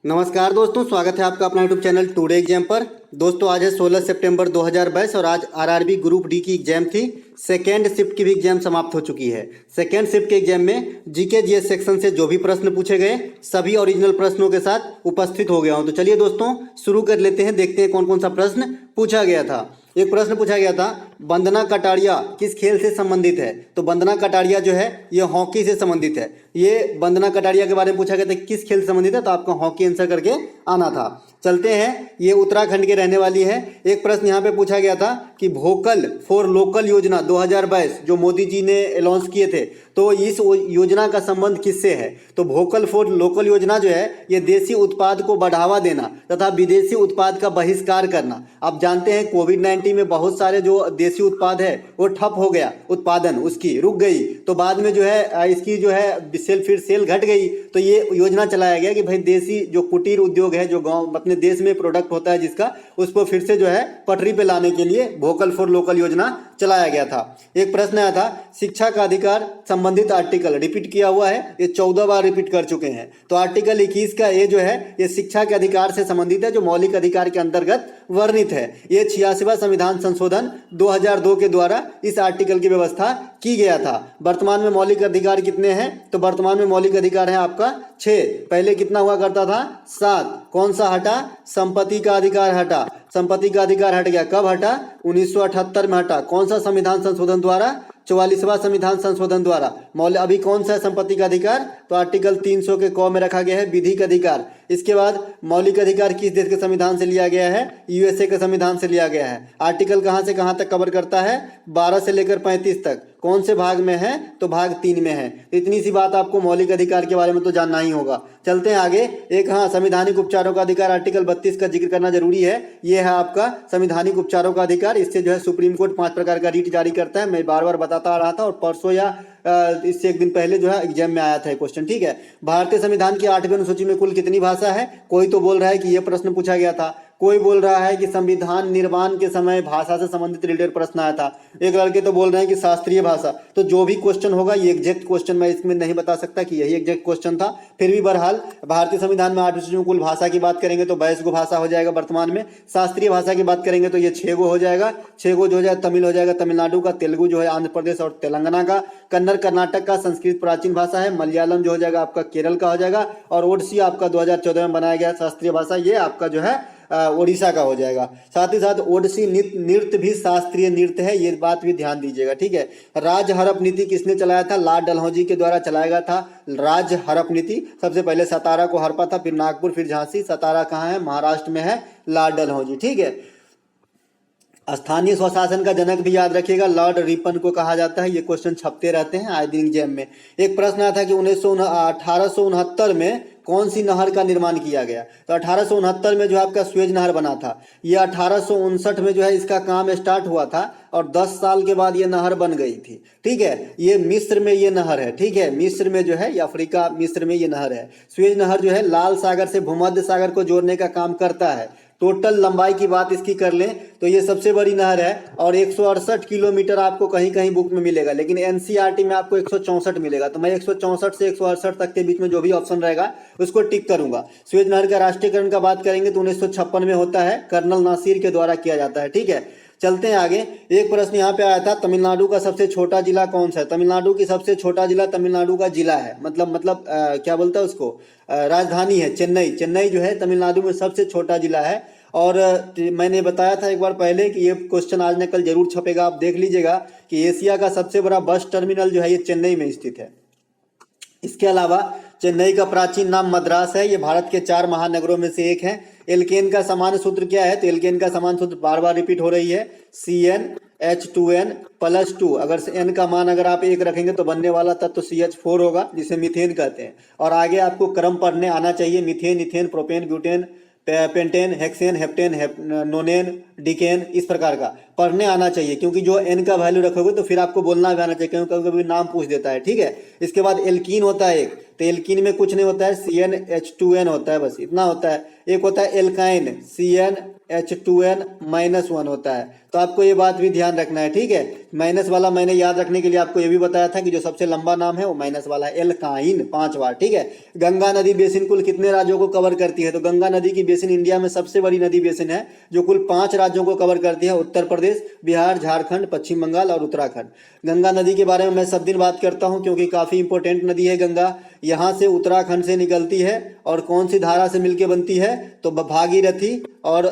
नमस्कार दोस्तों, स्वागत है आपका अपना यूट्यूब चैनल टुडे एग्जाम पर। दोस्तों आज है 16 सितंबर 2022 और आज आरआरबी ग्रुप डी की एग्जाम थी। सेकेंड शिफ्ट की भी एग्जाम समाप्त हो चुकी है। सेकेंड शिफ्ट के एग्जाम में जीके जीएस सेक्शन से जो भी प्रश्न पूछे गए सभी ओरिजिनल प्रश्नों के साथ उपस्थित हो गया हूं। तो चलिए दोस्तों शुरू कर लेते हैं, देखते हैं कौन कौन सा प्रश्न पूछा गया था। एक प्रश्न पूछा गया था, वंदना कटारिया किस खेल से संबंधित है? तो वंदना कटारिया जो है ये हॉकी से संबंधित है। ये वंदना कटारिया के बारे में पूछा गया था किस खेल से संबंधित है, तो आपको हॉकी आंसर करके आना था। चलते हैं, ये उत्तराखंड के रहने वाली है। एक प्रश्न यहाँ पे पूछा गया था कि वोकल फॉर लोकल योजना 2022 जो मोदी जी ने अनाउंस किए थे, तो इस योजना का संबंध किससे है? तो वोकल फॉर लोकल योजना जो है ये देसी उत्पाद को बढ़ावा देना तथा विदेशी उत्पाद का बहिष्कार करना। आप जानते हैं कोविड-19 में बहुत सारे जो देसी उत्पाद है वो ठप हो गया, उत्पादन उसकी रुक गई, तो बाद में जो है इसकी जो है फिर सेल घट गई। तो ये योजना चलाया गया कि भाई देसी जो कुटीर उद्योग है, जो गांव अपने देश में प्रोडक्ट होता है जिसका, उसको फिर से जो है पटरी पे लाने के लिए वोकल फॉर लोकल योजना चलाया गया था। एक प्रश्न आया था, शिक्षा का अधिकार संबंधित आर्टिकल रिपीट किया हुआ है, ये 14 बार रिपीट कर चुके हैं। तो आर्टिकल 21 का ये जो है ये शिक्षा के अधिकार से संबंधित है, जो मौलिक अधिकार के अंतर्गत वर्णित है। ये 86वां संविधान संशोधन 2002 के द्वारा इस आर्टिकल की व्यवस्था की गया था। वर्तमान में मौलिक अधिकार कितने हैं? तो वर्तमान में मौलिक अधिकार है आपका 6। पहले कितना हुआ करता था? 7। कौन सा हटा? संपत्ति का अधिकार हटा। संपत्ति का अधिकार हट गया, कब हटा? 1978 में हटा। कौन सा संविधान संशोधन द्वारा? 44वां संविधान संशोधन द्वारा। मौलिक अभी कौन सा संपत्ति का अधिकार? तो आर्टिकल 300 के क में रखा गया है विधिक अधिकार। इसके बाद मौलिक अधिकार किस देश के संविधान से लिया गया है? यूएसए के संविधान से लिया गया है। आर्टिकल कहां से कहां तक कवर करता है? 12 से लेकर 35 तक। कौन से भाग में है? तो भाग 3 में है। तो इतनी सी बात आपको मौलिक अधिकार के बारे में तो जानना ही होगा। चलते हैं आगे। एक संवैधानिक उपचारों का अधिकार आर्टिकल 32 का जिक्र करना जरूरी है। यह है आपका संवैधानिक उपचारों का अधिकार। इससे जो है सुप्रीम कोर्ट 5 प्रकार का रीट जारी करता है। मैं बार बार बताता आ रहा था, और परसों या इससे एक दिन पहले जो है एग्जाम में आया था क्वेश्चन। ठीक है, भारतीय संविधान की 8वीं अनुसूची में कुल कितनी भाषा है? कोई तो बोल रहा है कि यह प्रश्न पूछा गया था, कोई बोल रहा है कि संविधान निर्माण के समय भाषा से संबंधित रिलेटेड प्रश्न आया था, एक लड़के तो बोल रहे हैं कि शास्त्रीय भाषा। तो जो भी क्वेश्चन होगा ये एग्जैक्ट क्वेश्चन मैं इसमें नहीं बता सकता कि यही एग्जैक्ट क्वेश्चन था। फिर भी बहरहाल भारतीय संविधान में 8वीं अनुसूची में कुल भाषा की बात करेंगे तो 22 गो भाषा हो जाएगा वर्तमान में। शास्त्रीय भाषा की बात करेंगे तो ये 6 गो हो जाएगा। 6 गो जो हो जाए तमिल हो जाएगा तमिलनाडु का, तेलुगु जो है आंध्र प्रदेश और तेलंगाना का, कन्नड़ कर्नाटक का, संस्कृत प्राचीन भाषा है, मलयालम जो हो जाएगा आपका केरल का हो जाएगा, और ओडिसी आपका 2014 में बनाया गया शास्त्रीय भाषा, ये आपका जो है ओडिशा का हो जाएगा। साथ ही साथ ओडिसी नृत्य भी शास्त्रीय नृत्य है, ये बात भी ध्यान दीजिएगा। ठीक है, राज हड़प नीति किसने चलाया था? लॉर्ड डलहौजी के द्वारा चलाया गया था राज हड़प नीति। सबसे पहले सतारा को हड़पा था, फिर नागपुर, फिर झांसी। सतारा कहाँ है? महाराष्ट्र में है, लॉर्ड डलहौजी। ठीक है, स्थानीय स्वशासन का जनक भी याद रखिएगा, लॉर्ड रिपन को कहा जाता है। ये क्वेश्चन छपते रहते हैं आए दिन एग्जाम में। एक प्रश्न आया था कि 1869 में कौन सी नहर का निर्माण किया गया? तो 1869 में जो आपका स्वेज नहर बना था। ये 1859 में जो है इसका काम स्टार्ट हुआ था, और 10 साल के बाद ये नहर बन गई थी। ठीक है, ये मिस्र में ये नहर है। ठीक है, मिस्र में जो है, ये अफ्रीका मिस्र में ये नहर है। स्वेज नहर जो है लाल सागर से भूमध्य सागर को जोड़ने का काम करता है। टोटल लंबाई की बात इसकी कर लें तो ये सबसे बड़ी नहर है, और 168 किलोमीटर आपको कहीं कहीं बुक में मिलेगा, लेकिन एनसीईआरटी में आपको 164 मिलेगा। तो मैं 164 से 168 तक के बीच में जो भी ऑप्शन रहेगा उसको टिक करूंगा। स्वेज नहर का राष्ट्रीयकरण का बात करेंगे तो 1956 में होता है, कर्नल नासिर के द्वारा किया जाता है। ठीक है, चलते हैं आगे। एक प्रश्न यहाँ पे आया था, तमिलनाडु का सबसे छोटा जिला कौन सा है? तमिलनाडु की सबसे छोटा जिला तमिलनाडु का जिला है, मतलब क्या बोलता है उसको, राजधानी है चेन्नई। चेन्नई जो है तमिलनाडु में सबसे छोटा जिला है। और मैंने बताया था एक बार पहले कि ये क्वेश्चन आज न कल जरूर छपेगा, आप देख लीजिएगा कि एशिया का सबसे बड़ा बस टर्मिनल जो है ये चेन्नई में स्थित है। इसके अलावा चेन्नई का प्राचीन नाम मद्रास है। ये भारत के 4 महानगरों में से एक है। एल्केन का सामान्य सूत्र क्या है? तो एल्केन का सामान्य सूत्र बार बार रिपीट हो रही है, CnH2n+2। अगर n का मान अगर आप 1 रखेंगे तो बनने वाला तत्व CH4 होगा, जिसे मीथेन कहते हैं। और आगे आपको क्रम पढ़ने आना चाहिए, methane, ethane, propane, butane, pentane, hexane, heptane, nonane, decane, इस प्रकार का पढ़ने आना चाहिए, क्योंकि जो n का वैल्यू रखोगे तो फिर आपको बोलना भी आना चाहिए, क्योंकि कभी कभी नाम पूछ देता है। ठीक है, इसके बाद एल्कीन होता है एक, तो एल्कीन में कुछ नहीं होता है, CnH2n होता है, बस इतना होता है। एक होता है एल्काइन, CN H2n-1 होता है। तो आपको ये बात भी ध्यान रखना है, ठीक है। माइनस वाला मैंने याद रखने के लिए आपको ये भी बताया था कि जो सबसे लंबा नाम है वो माइनस वाला है, एल्काइन 5 बार, ठीक है। गंगा नदी बेसिन कुल कितने राज्यों को कवर करती है? तो गंगा नदी की बेसिन इंडिया में सबसे बड़ी नदी बेसिन है जो कुल 5 राज्यों को कवर करती है, उत्तर प्रदेश, बिहार, झारखंड, पश्चिम बंगाल और उत्तराखंड। गंगा नदी के बारे में मैं सब दिन बात करता हूँ क्योंकि काफ़ी इंपॉर्टेंट नदी है गंगा। यहाँ से उत्तराखंड से निकलती है और कौन सी धारा से मिलके बनती है? तो भागीरथी और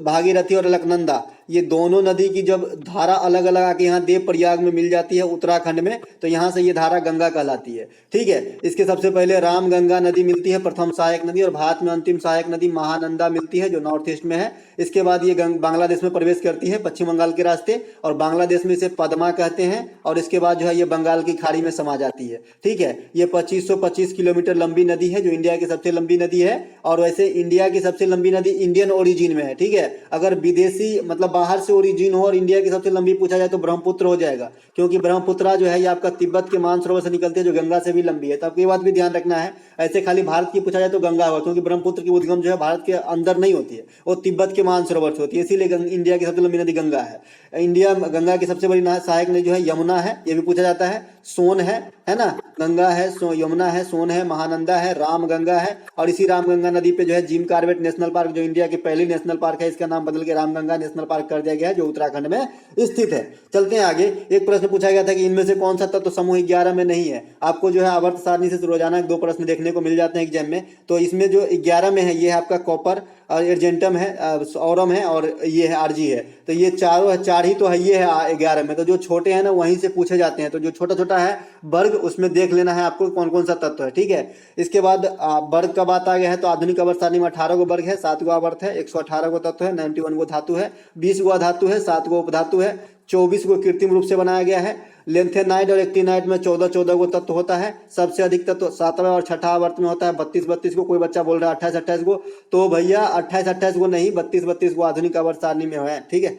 भागीरथी और अलकनंदा, ये दोनों नदी की जब धारा अलग अलग आके यहाँ देव प्रयाग में मिल जाती है उत्तराखंड में, तो यहाँ से ये धारा गंगा कहलाती है, ठीक है। इसके सबसे पहले राम गंगा नदी मिलती है, प्रथम सहायक नदी, और भारत में अंतिम सहायक नदी महानंदा मिलती है जो नॉर्थ ईस्ट में है। इसके बाद ये बांग्लादेश में प्रवेश करती है पश्चिम बंगाल के रास्ते, और बांग्लादेश में इसे पद्मा कहते हैं, और इसके बाद जो है ये बंगाल की खाड़ी में समा जाती है, ठीक है। ये 2525 किलोमीटर लंबी नदी है जो इंडिया की सबसे लंबी नदी है। और वैसे इंडिया की सबसे लंबी नदी इंडियन ओरिजिन में है, ठीक है। अगर विदेशी मतलब बाहर से ओरिजिन हो और इंडिया की सबसे लंबी पूछा जाए तो ब्रह्मपुत्र हो जाएगा, क्योंकि ब्रह्मपुत्रा जो है ये आपका तिब्बत के मानसरोवर से निकलती है जो गंगा से भी लंबी है। तो आपको ये बात भी ध्यान रखना है। ऐसे खाली भारत की पूछा जाए तो गंगा होगा, क्योंकि ब्रह्मपुत्र की उद्गम जो है भारत के अंदर नहीं होती है, वो तिब्बत के मानसरोवर से होती है, इसीलिए इंडिया की सबसे लंबी नदी गंगा है। इंडिया गंगा की सबसे बड़ी सहायक नदी जो है यमुना है, ये भी पूछा जाता है। सोन है ना, गंगा है, यमुना है, सोन है, महानंदा है, राम गंगा है। और इसी राम गंगा नदी पे जो है जिम कॉर्बेट नेशनल पार्क जो इंडिया की पहली नेशनल पार्क है, इसका नाम बदल के राम गंगा नेशनल पार्क कर दिया गया है जो उत्तराखंड में स्थित है। चलते हैं आगे। एक प्रश्न पूछा गया था कि इनमें से कौन सा तत्व समूह 11 में नहीं है। आपको जो है आवर्त सारणी से रोजाना 2 प्रश्न देखने को मिल जाते हैं एग्जाम में। तो इसमें जो 11 में है ये है आपका कॉपर, अर्जेंटम है, औरम है, और ये है आरजी है। तो ये चार ही तो है, ये है 11 में। तो जो छोटे हैं ना वहीं से पूछे जाते हैं। तो जो छोटा छोटा है वर्ग उसमें देख लेना है आपको कौन कौन सा तत्व है, ठीक है। इसके बाद वर्ग का बात आ गया है तो आधुनिक आवर्त सारणी में 18 गो वर्ग है, 7 गो आवर्त है, 118 गो तत्व है, 91 गो धातु है, 20 गो धातु है, 7 गो उपधातु है, 24 गो कृत्रिम रूप से बनाया गया है। लेंथेनाइड और एक्टिनाइड में 14 गो तत्व होता है। सबसे अधिक तत्व 7वें और 6ठा आवर्त में होता है 32 को। कोई बच्चा बोल रहा है 28 गो, तो भैया 28 गो नहीं, 32 गो आधुनिक आवर्त सारणी में है, ठीक है।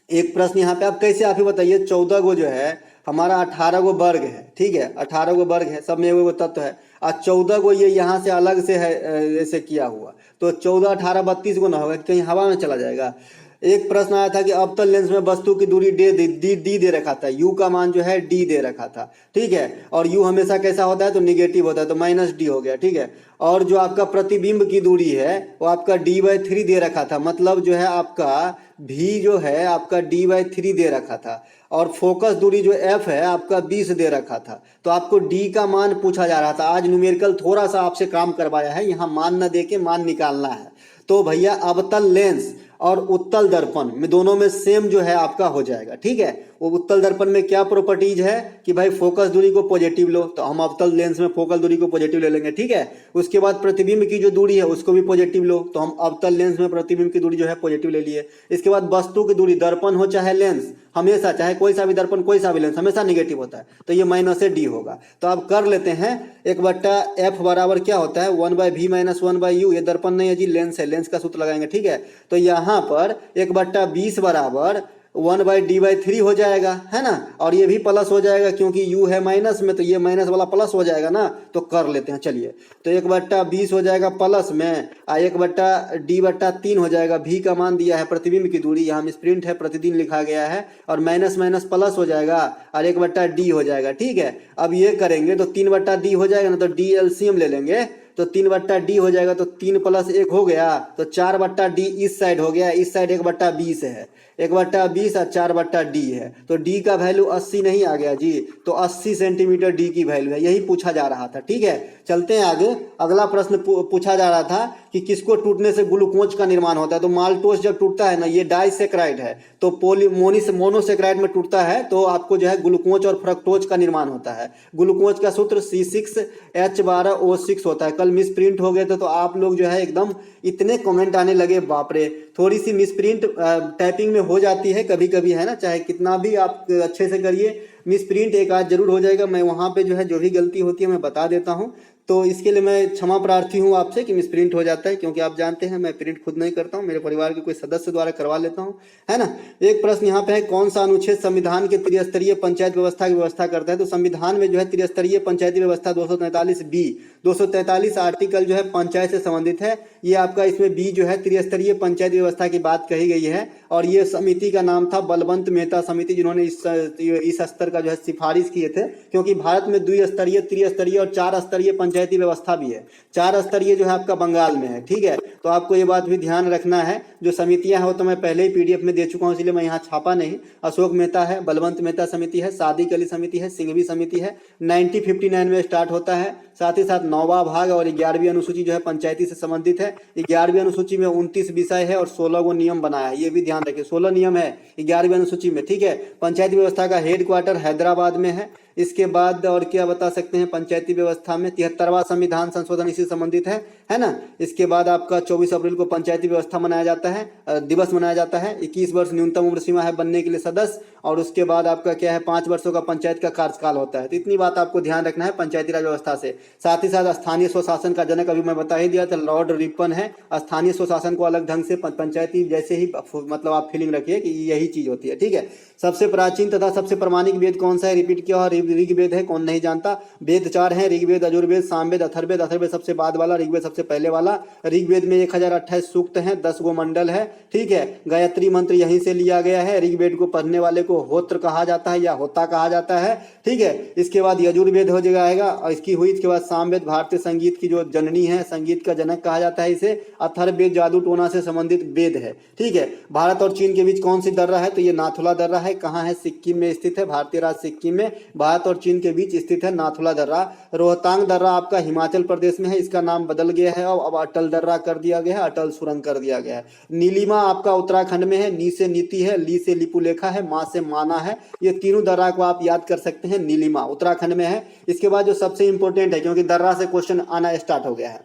एक प्रश्न यहाँ पे आप कैसे आप ही बताइए, 14 गो जो है हमारा 18 गो वर्ग है, ठीक है, 18 गो वर्ग है, सब में एगो तत्व है, और 14 गो ये यहाँ से अलग से है ऐसे किया हुआ, तो 14, 18, 32 गो ना होगा, कहीं हवा में चला जाएगा। एक प्रश्न आया था कि अवतल लेंस में वस्तु की दूरी डी दे रखा था, यू का मान जो है डी दे रखा था, ठीक है। और यू हमेशा कैसा होता है तो निगेटिव होता है, तो -d हो गया, ठीक है। और जो आपका प्रतिबिंब की दूरी है वो आपका d/3 दे रखा था, मतलब जो है आपका v जो है आपका d/3 दे रखा था। और फोकस दूरी जो f है आपका 20 दे रखा था। तो आपको d का मान पूछा जा रहा था। आज न्यूमेरिकल थोड़ा सा आपसे काम करवाया है, यहाँ मान न दे के मान निकालना है। तो भैया अवतल लेंस और उत्तल दर्पण में दोनों में सेम जो है आपका हो जाएगा, ठीक है। वो उत्तल दर्पण में क्या प्रॉपर्टीज है कि भाई फोकस दूरी को पॉजिटिव लो, तो हम अवतल लेंस में फोकल दूरी को पॉजिटिव ले लेंगे, ठीक है। उसके बाद प्रतिबिंब की जो दूरी है उसको भी पॉजिटिव लो, तो हम अवतल लेंस में प्रतिबिंब की दूरी जो है पॉजिटिव ले लिए। इसके बाद वस्तु की दूरी, दर्पण हो चाहे लेंस, हमेशा चाहे कोई सा भी दर्पण कोई सा भी लेंस हमेशा निगेटिव होता है, तो ये -d होगा। तो आप कर लेते हैं 1/f बराबर क्या होता है 1/v - 1/u। ये दर्पण नहीं है जी, लेंस है, लेंस का सूत्र लगाएंगे, ठीक है। तो यहाँ पर 1/20 बराबर 1/d/3 हो जाएगा, है ना। और ये भी प्लस हो जाएगा क्योंकि u है माइनस में, तो ये माइनस वाला प्लस हो जाएगा ना, तो कर लेते हैं। चलिए, तो 1/20 हो जाएगा प्लस में, 1/d/3 हो जाएगा। v का मान दिया है प्रतिबिंब की दूरी, यहाँ मिसप्रिंट है, प्रतिदिन लिखा गया है, और माइनस माइनस प्लस हो जाएगा और 1/d हो जाएगा, ठीक है। अब ये करेंगे तो 3/d हो जाएगा ना, तो d एलसीएम ले लेंगे, तो 3/d हो जाएगा, तो 3 + 1 हो गया, तो 4/d इस साइड हो गया, इस साइड 1/20 है, 1/20 और 4/d है, तो d का वैल्यू 80 नहीं आ गया जी, तो 80 सेंटीमीटर d की वैल्यू है, यही पूछा जा रहा था, ठीक है। चलते हैं आगे। अगला प्रश्न पूछा जा रहा था कि किसको टूटने से ग्लूकोज का निर्माण होता है। तो माल्टोस जब टूटता है ना, ये डाइसेक्राइड है, तो मोनोसेक्राइड में टूटता है, तो आपको जो है ग्लूकोज और फ्रक्टोज का निर्माण होता है। ग्लूकोज का सूत्र C6H12O6 होता है। कल मिस प्रिंट हो गए थे, तो आप लोग जो है एकदम इतने कमेंट आने लगे, बाप रे। थोड़ी सी मिस प्रिंट टाइपिंग में हो जाती है कभी कभी, है ना, चाहे कितना भी आप अच्छे से करिए, मिस प्रिंट एक आज जरूर हो जाएगा। मैं वहाँ पे जो है जो भी गलती होती है मैं बता देता हूँ, तो इसके लिए मैं क्षमा प्रार्थी हूँ आपसे कि मिसप्रिंट हो जाता है, क्योंकि आप जानते हैं मैं प्रिंट खुद नहीं करता हूँ, मेरे परिवार के कोई सदस्य द्वारा करवा लेता हूँ, है ना। एक प्रश्न यहाँ पे है, कौन सा अनुच्छेद संविधान के त्रिस्तरीय पंचायत व्यवस्था की व्यवस्था करता है? तो संविधान में जो है त्रिस्तरीय पंचायती व्यवस्था 243B 243 आर्टिकल जो है पंचायत से संबंधित है। ये आपका इसमें बी जो है त्रिस्तरीय पंचायती व्यवस्था की बात कही गई है, और ये समिति का नाम था बलवंत मेहता समिति, जिन्होंने इस स्तर का जो है सिफारिश किए थे, क्योंकि भारत में द्विस्तरीय, त्रिस्तरीय और 4 स्तरीय पंचायती व्यवस्था भी है। 4 स्तरीय जो है आपका बंगाल में है, ठीक है। तो आपको ये बात भी ध्यान रखना है। जो समितियां हैं वो तो मैं पहले ही पीडीएफ में दे चुका हूँ, इसलिए मैं यहाँ छापा नहीं। अशोक मेहता है, बलवंत मेहता समिति है, सादिक अली समिति है, सिंघवी समिति है, 1959 में स्टार्ट होता है। साथ ही साथ 9वां भाग और 11वीं अनुसूची जो है पंचायती से संबंधित है। 11वीं अनुसूची में 29 विषय है और 16 गो नियम बनाया है, ये भी ध्यान रखिए। 16 नियम है 11वीं अनुसूची में, ठीक है। पंचायती व्यवस्था का हेडक्वार्टर हैदराबाद में है। इसके बाद और क्या बता सकते हैं, पंचायती व्यवस्था में 73वां संविधान संशोधन इसी संबंधित है ना। इसके बाद आपका 24 अप्रैल को पंचायती व्यवस्था मनाया जाता है, दिवस मनाया जाता है। 21 वर्ष न्यूनतम उम्र सीमा है बनने के लिए सदस्य, और उसके बाद आपका क्या है 5 वर्षों का पंचायत का कार्यकाल होता है। तो इतनी बात आपको ध्यान रखना है पंचायती राज व्यवस्था से। साथ ही साथ स्थानीय स्वशासन का जनक अभी मैं बता ही दिया था, लॉर्ड रिपन है। स्थानीय स्वशासन को अलग ढंग से पंचायती जैसे ही मतलब आप फीलिंग रखिए कि यही चीज होती है, ठीक है। सबसे प्राचीन तथा सबसे प्रमाणिक वेद कौन सा है, रिपीट किया, और ऋग्वेद है, कौन नहीं जानता। वेद 4 हैं, ऋग्वेद, यजुर्वेद, सामवेद, अथर्ववेद। अथर्ववेद सबसे बाद वाला, ऋग्वेद सबसे पहले वाला। ऋग्वेद में 1028 सूक्त हैं, 10 गो मंडल है, ठीक है। गायत्री मंत्र यहीं से लिया गया है। ऋग्वेद को पढ़ने वाले को होत्र कहा जाता है या होता कहा जाता है, ठीक है। इसके बाद यजुर्वेद हो जाएगा, और इसकी हुई इसके बाद सामवेद, भारतीय संगीत की जो जननी है, संगीत का जनक कहा जाता है इसे। अथर्ववेद जादू टोना से संबंधित वेद है, ठीक है। भारत और चीन के बीच कौन सी दर्रा है, तो ये नाथुला दर्रा है। कहाँ है, सिक्किम में स्थित है, भारतीय राज्य सिक्किम में भारत और चीन के बीच स्थित है नाथुला दर्रा। रोहतांग दर्रा आपका हिमाचल प्रदेश में है, इसका नाम बदल गया है, अब अटल दर्रा कर दिया गया है, अटल सुरंग कर दिया गया है। नीलिमा आपका उत्तराखंड में है, नी से नीति है, ली से लिपुलेखा है, माँ से माना है। ये तीनों दर्रा को आप याद कर सकते हैं, नीलिमा उत्तराखंड में है। इसके बाद जो सबसे इंपॉर्टेंट है, क्योंकि दर्रा से क्वेश्चन आना स्टार्ट हो गया है,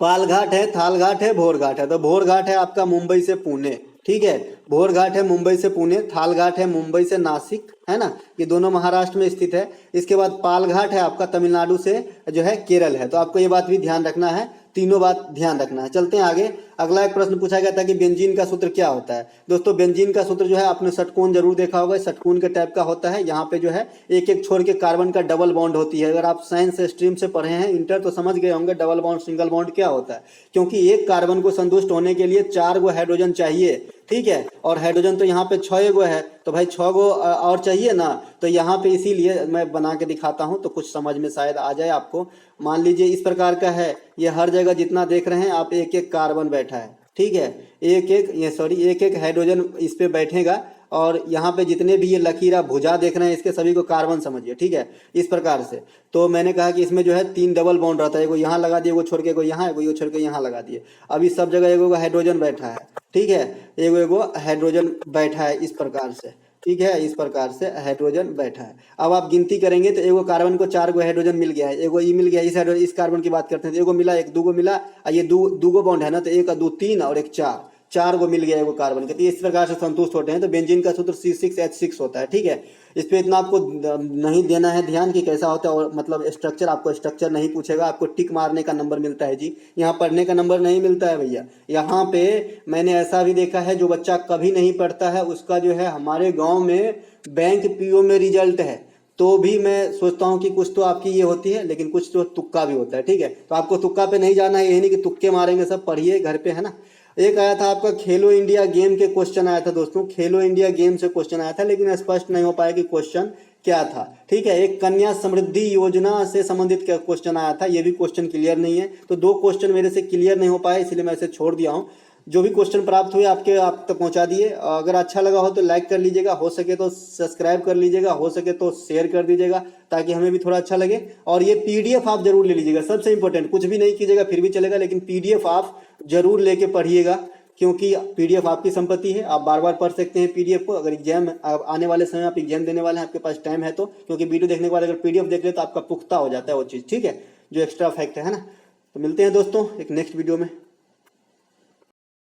पालघाट है, थालघाट है, भोरघाट है। तो भोरघाट है आपका मुंबई से पुणे, ठीक है। भोरघाट है मुंबई से पुणे, थालघाट है मुंबई से नासिक, है ना, ये दोनों महाराष्ट्र में स्थित है। इसके बाद पालघाट है आपका तमिलनाडु से जो है केरल है। तो आपको ये बात भी ध्यान रखना है, तीनों बात ध्यान रखना है। चलते हैं आगे। अगला एक प्रश्न पूछा गया था कि बेंजीन का सूत्र क्या होता है। दोस्तों बेंजीन का सूत्र जो है आपने षटकोण जरूर देखा होगा, षटकोण के टाइप का होता है। यहाँ पे जो है एक एक छोड़ के कार्बन का डबल बॉन्ड होती है। अगर आप साइंस स्ट्रीम से पढ़े हैं इंटर तो समझ गए होंगे डबल बॉन्ड सिंगल बॉन्ड क्या होता है, क्योंकि एक कार्बन को संतुष्ट होने के लिए 4 गो हाइड्रोजन चाहिए, ठीक है। और हाइड्रोजन तो यहाँ पे 6 गो है, तो भाई 6 गो और चाहिए ना। तो यहाँ पे इसीलिए मैं बना के दिखाता हूँ तो कुछ समझ में शायद आ जाए आपको। मान लीजिए इस प्रकार का है, ये हर जगह जितना देख रहे हैं आप एक एक कार्बन बैठा है, ठीक है। एक एक हाइड्रोजन इस पे बैठेगा, और यहाँ पे जितने भी ये लकीरा भुजा देख रहे हैं इसके सभी को कार्बन समझिए, ठीक है, इस प्रकार से। तो मैंने कहा कि इसमें जो है 3 डबल बॉन्ड रहता है, एगो यहाँ लगा दिए, एगो छोड़ के एगो यहाँ, एगो छोड़ के यहाँ लगा दिए। अब इस सब जगह एगो हाइड्रोजन बैठा है, ठीक है, एगो हाइड्रोजन बैठा है इस प्रकार से, ठीक है, इस प्रकार से हाइड्रोजन बैठा है। अब आप गिनती करेंगे तो एगो कार्बन को 4 गो हाइड्रोजन मिल गया है, एगो ई मिल गया, इस कार्बन की बात करते हैं तो एगो मिला, एक 2 गो मिला, ये दो गो बॉन्ड है ना, तो 1 2 3 और 1 4 गो मिल गया एगो कार्बन के। तो इस प्रकार से संतुष्ट होते हैं। तो बेंजीन का सूत्र C6H6 होता है, ठीक है। इस पे इतना आपको नहीं देना है ध्यान कि कैसा होता है, और मतलब स्ट्रक्चर, आपको स्ट्रक्चर नहीं पूछेगा, आपको टिक मारने का नंबर मिलता है जी, यहाँ पढ़ने का नंबर नहीं मिलता है भैया। यहाँ पे मैंने ऐसा भी देखा है जो बच्चा कभी नहीं पढ़ता है उसका जो है हमारे गाँव में बैंक पीओ में रिजल्ट है, तो भी मैं सोचता हूँ कि कुछ तो आपकी ये होती है, लेकिन कुछ तो तुक्का भी होता है, ठीक है। तो आपको तुक्का पे नहीं जाना है, यही नहीं कि तुक्के मारेंगे, सब पढ़िए घर पे, है ना। एक आया था आपका खेलो इंडिया गेम के क्वेश्चन आया था दोस्तों, खेलो इंडिया गेम से क्वेश्चन आया था, लेकिन स्पष्ट नहीं हो पाया कि क्वेश्चन क्या था, ठीक है। एक कन्या समृद्धि योजना से संबंधित क्वेश्चन आया था, ये भी क्वेश्चन क्लियर नहीं है। तो 2 क्वेश्चन मेरे से क्लियर नहीं हो पाए, इसलिए मैं इसे छोड़ दिया हूँ। जो भी क्वेश्चन प्राप्त हुए आप तक पहुंचा दिए। अगर अच्छा लगा हो तो लाइक कर लीजिएगा, हो सके तो सब्सक्राइब कर लीजिएगा, हो सके तो शेयर कर दीजिएगा, ताकि हमें भी थोड़ा अच्छा लगे। और ये पीडीएफ आप जरूर ले लीजिएगा, सबसे इंपॉर्टेंट, कुछ भी नहीं कीजिएगा फिर भी चलेगा, लेकिन पीडीएफ आप जरूर लेके पढ़िएगा, क्योंकि पीडीएफ आपकी संपत्ति है, आप बार बार पढ़ सकते हैं पीडीएफ को। अगर एग्जाम आने वाले समय आप एग्जाम देने वाले हैं, आपके पास टाइम है तो, क्योंकि वीडियो देखने के बाद अगर पीडीएफ देख ले तो आपका पुख्ता हो जाता है वो चीज़, ठीक है, जो एक्स्ट्रा फैक्ट है ना। तो मिलते हैं दोस्तों एक नेक्स्ट वीडियो में।